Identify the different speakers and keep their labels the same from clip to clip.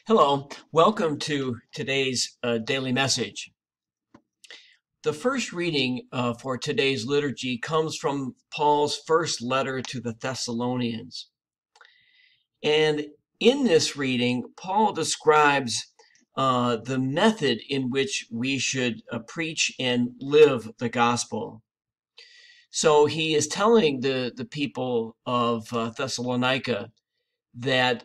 Speaker 1: Hello, welcome to today's daily message. The first reading for today's liturgy comes from Paul's first letter to the Thessalonians. And in this reading, Paul describes the method in which we should preach and live the gospel. So he is telling the people of Thessalonica that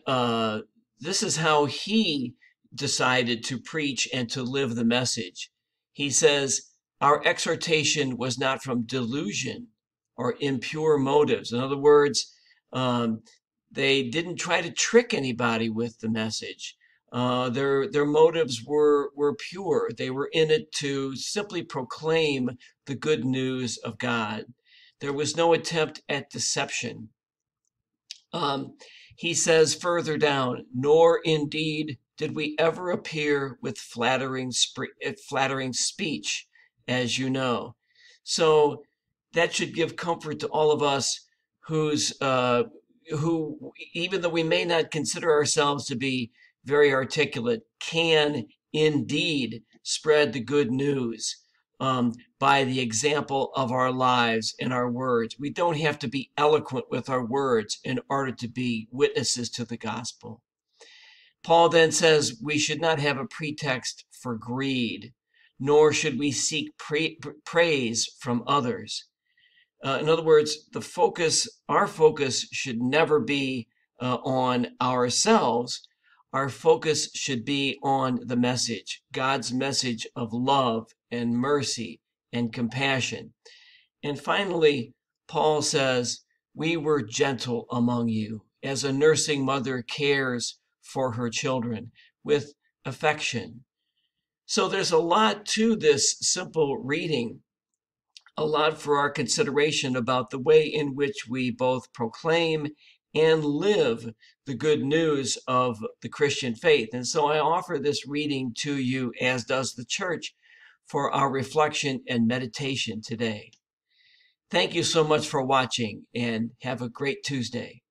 Speaker 1: this is how he decided to preach and to live the message. He says, our exhortation was not from delusion or impure motives. In other words, they didn't try to trick anybody with the message. Their motives were pure. They were in it to simply proclaim the good news of God. There was no attempt at deception. He says further down, nor indeed did we ever appear with flattering speech, as you know. So that should give comfort to all of us who, even though we may not consider ourselves to be very articulate, can indeed spread the good news by the example of our lives and our words. We don't have to be eloquent with our words in order to be witnesses to the gospel. Paul then says we should not have a pretext for greed, nor should we seek praise from others. In other words, our focus should never be on ourselves. Our focus should be on the message, God's message of love and mercy and compassion. And finally, Paul says, we were gentle among you, as a nursing mother cares for her children with affection. So there's a lot to this simple reading, a lot for our consideration about the way in which we both proclaim and live the good news of the Christian faith. And so I offer this reading to you, as does the church, for our reflection and meditation today. Thank you so much for watching, and have a great Tuesday.